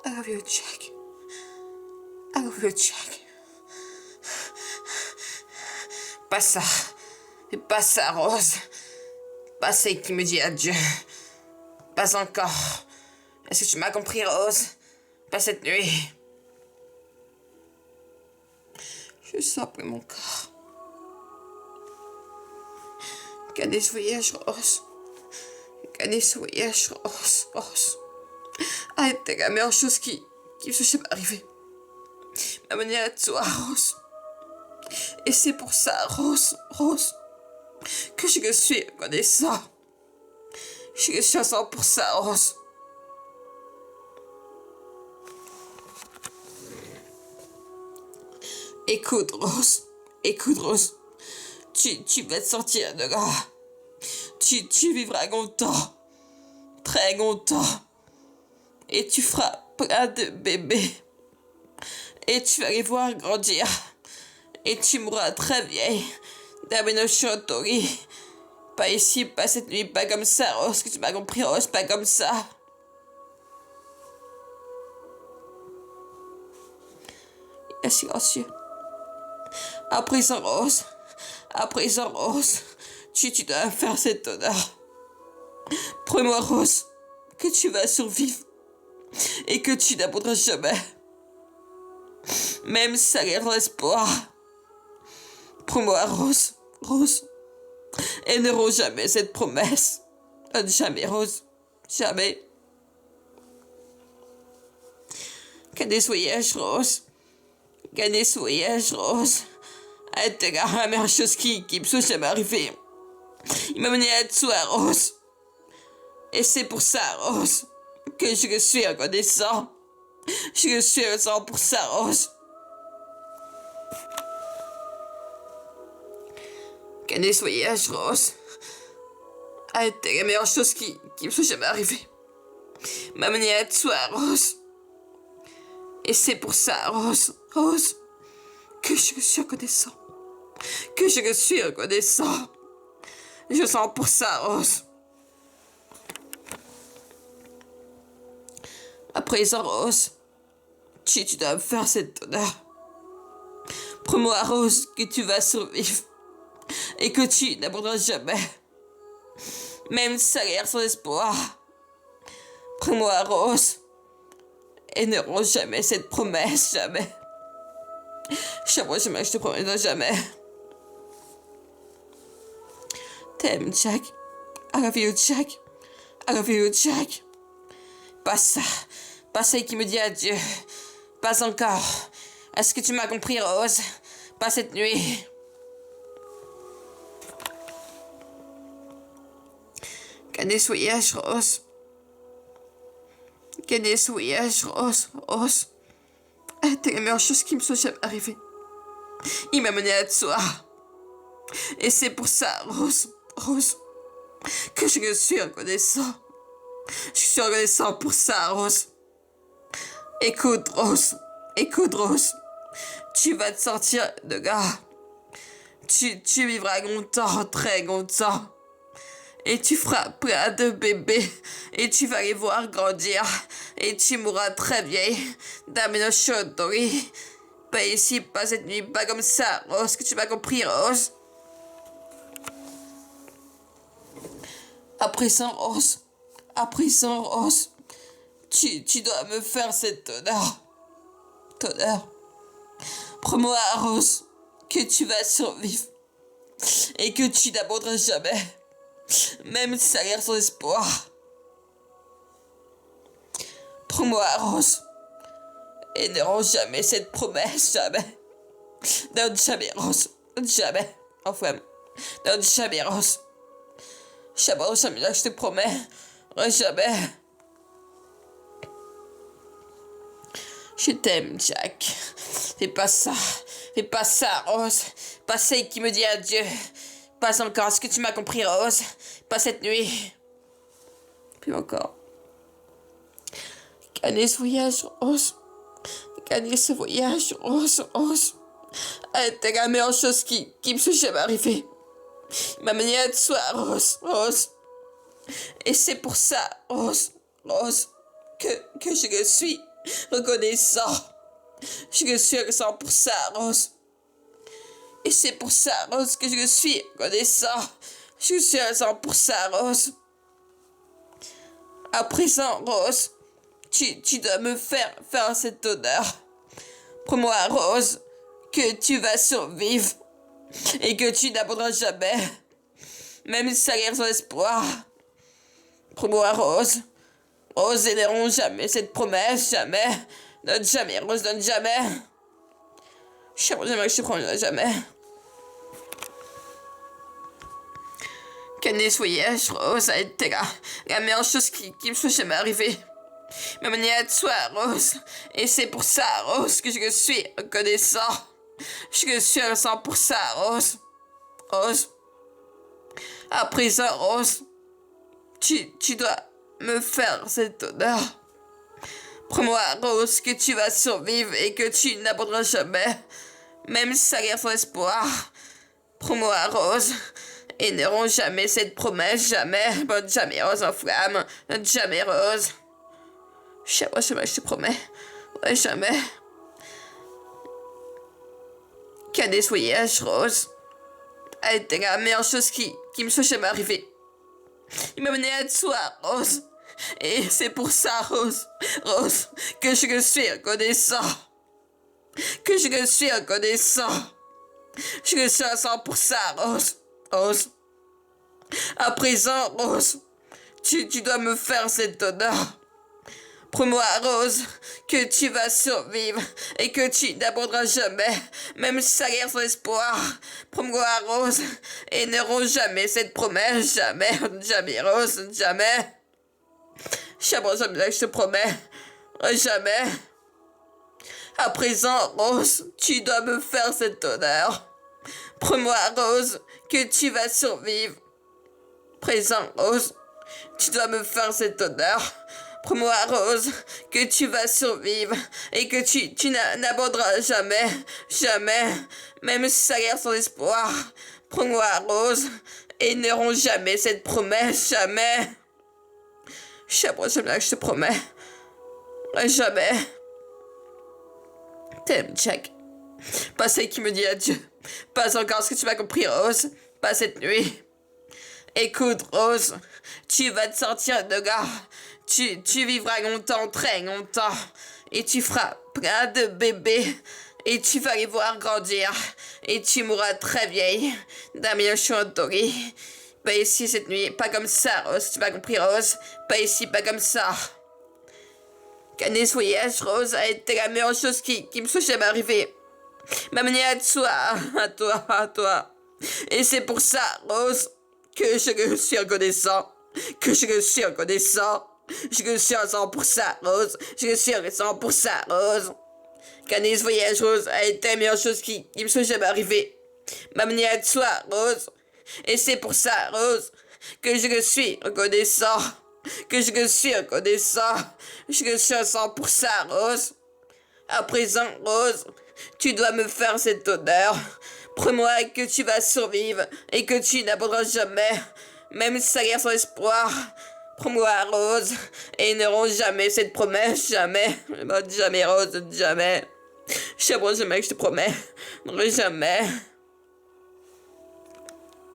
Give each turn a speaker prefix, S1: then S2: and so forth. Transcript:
S1: I love you, Jack. I love you, Jack. Pas ça. Et pas ça, Rose. Pas celle qui me dit adieu. Pas encore. Est-ce que tu m'as compris, Rose? Pas cette nuit. Je sens plus mon corps. Regardez ce voyage, Rose. Regardez ce voyage, Rose. Rose. Ah, t'es la meilleure chose qui me soit jamais arrivée. M'amener à toi, Rose. Et c'est pour ça, Rose, Rose, que je le suis reconnaissant. Je le suis à 100%, Rose. Écoute, Rose. Écoute, Rose. Tu vas te sortir de là. Tu vivras longtemps. Très longtemps. Et tu feras plein de bébés. Et tu vas les voir grandir. Et tu mourras très vieille. D'Amenoshiotori. Pas ici, pas cette nuit, pas comme ça, Rose, que tu m'as compris, Rose, pas comme ça. Il est silencieux. À présent, Rose. À présent, Rose. Tu dois faire cet honneur. Promets-moi, Rose, que tu vas survivre. Et que tu n'abandonneras jamais. Même si ça a l'air d'espoir. Promets-moi, Rose. Rose. Et ne romps jamais cette promesse. Jamais, Rose. Jamais. Gagner ce voyage, Rose. Gagner ce voyage, Rose. Être la meilleure chose qui me soit jamais arrivée. Il m'a mené à toi, Rose. Et c'est pour ça, Rose, que je le suis reconnaissant. Je le suis reconnaissant pour ça, Rose. Gagner ce voyage, Rose. A été la meilleure chose qui me soit jamais arrivée. M'amener à toi, Rose. Et c'est pour ça, Rose, Rose, que je le suis reconnaissant. Que je le suis reconnaissant. Je sens pour ça, Rose. À présent, Rose, tu dois me faire cet honneur. Promets-moi, Rose, que tu vas survivre. Et que tu n'abandonneras jamais. Même si ça a l'air sans espoir. Prends-moi, Rose. Et ne romps jamais cette promesse, jamais. Jamais, je te promets, jamais. T'aimes, Jack. I love you, Jack. I love you, Jack. Pas ça. Pas celle qui me dit adieu. Pas encore. Est-ce que tu m'as compris, Rose? Pas cette nuit. Gagner ce voyage, Rose. Gagner ce voyage, Rose. Rose. C'était la meilleure chose qui me soit jamais arrivée. Il m'a mené à toi. Et c'est pour ça, Rose. Rose. Que je le suis reconnaissant. Je suis reconnaissant pour ça, Rose. Écoute, Rose. Écoute, Rose. Tu vas te sortir de là. Tu vivras longtemps, très longtemps. Et tu feras plein de bébés. Et tu vas les voir grandir. Et tu mourras très vieille. D'Amenoshiotori. Pas ici, pas cette nuit, pas comme ça, Rose. Que tu m'as compris, Rose? À présent, Rose. À présent, Rose. Tu dois me faire cet honneur. Honneur. Promets-moi, Rose, que tu vas survivre. Et que tu n'abandonneras jamais. Même si ça a l'air sans espoir. Prends-moi, Rose. Et ne romps jamais cette promesse, jamais. Non, jamais, Rose. Jamais. Enfin, non, jamais, Rose. Jamais, jamais, je te promets. Jamais. Je t'aime, Jack. Fais pas ça. Fais pas ça, Rose. Pas celle qui me dit adieu. Pas encore. Est-ce que tu m'as compris, Rose? Pas cette nuit. Puis encore. Gagner ce voyage, Rose. Gagner ce voyage, Rose, Rose. C'était la meilleure chose qui me soit jamais arrivée. Il m'a mené à toi, Rose, Rose. Et c'est pour ça, Rose, Rose, que je le suis reconnaissant. Je le suis reconnaissant pour ça, Rose. Et c'est pour ça, Rose, que je le suis reconnaissant. Je suis reconnaissant pour ça, Rose. À présent, Rose, tu dois me faire cet honneur. Promets-moi, Rose, que tu vas survivre et que tu n'abandonneras jamais, même si ça l'air sans espoir. Promets-moi, Rose. Rose, et n'auront jamais cette promesse, jamais. Donne jamais, Rose, donne jamais. Jamais que je te promets jamais. Qu'elle soyez-je, Rose, a été la meilleure chose qui me soit jamais arrivée. Ma manière de soi, Rose. Et c'est pour ça, Rose, que je le suis reconnaissant. Je le suis reconnaissant pour ça, Rose. Rose. À présent, Rose, tu dois me faire cet honneur. Promets-moi, Rose, que tu vas survivre et que tu n'abandonneras jamais, même si ça a l'air sans espoir. Promets-moi, Rose, et ne romps jamais cette promesse, jamais. Bonne jamais, Rose en flamme. Jamais, Rose. Jamais, je te promets. Ouais, jamais. Qu'à soyez-je, Rose, a été la meilleure chose qui me soit jamais arrivée. Il m'a mené à toi, Rose. Et c'est pour ça, Rose, que je le suis reconnaissant. Que je le suis reconnaissant. Je le suis reconnaissant pour ça, Rose. À présent, Rose, tu dois me faire cet honneur. Promets-moi, Rose, que tu vas survivre et que tu n'abandonneras jamais, même si ça a l'air sans espoir. Promets-moi, Rose, et ne romps jamais cette promesse, jamais, Rose, jamais. Jamais, je te promets, jamais. À présent, Rose, tu dois me faire cet honneur. Promets-moi, Rose, que tu vas survivre. Présent, Rose, tu dois me faire cet honneur. Promets-moi, Rose, que tu vas survivre et que tu n'abandonneras jamais, même si ça a l'air sans espoir. Promets-moi, Rose, et ne romps jamais cette promesse, jamais. Jamais, je te promets. Jamais. T'aimes, Jack. Pas celle qui me dit adieu. Pas encore ce que tu m'as compris, Rose. Pas cette nuit. Écoute, Rose, tu vas te sortir de là. Tu vivras longtemps, très longtemps. Et tu feras plein de bébés. Et tu vas les voir grandir. Et tu mourras très vieille. Damien Chantori. Pas ici cette nuit. Pas comme ça, Rose. Tu m'as compris, Rose. Pas ici, pas comme ça. Qu'année voyage, Rose, a été la meilleure chose qui me soit jamais arrivée. M'amener à toi. Et c'est pour ça, Rose, que je le suis reconnaissant. Je le suis reconnaissant pour ça, Rose. Je le suis reconnaissant pour ça, Rose. Qu'année voyage, Rose, a été la meilleure chose qui me soit jamais arrivée. M'amener à toi, Rose. Et c'est pour ça, Rose, que je le suis reconnaissant. Je le suis reconnaissant pour ça, Rose. À présent, Rose, tu dois me faire cet honneur. Promets-moi que tu vas survivre et que tu n'abandonneras jamais, même si ça a l'air sans espoir. Promets-moi, Rose, et ne romps jamais cette promesse, jamais. Jamais, Rose, jamais. Jamais, je te promets. Jamais.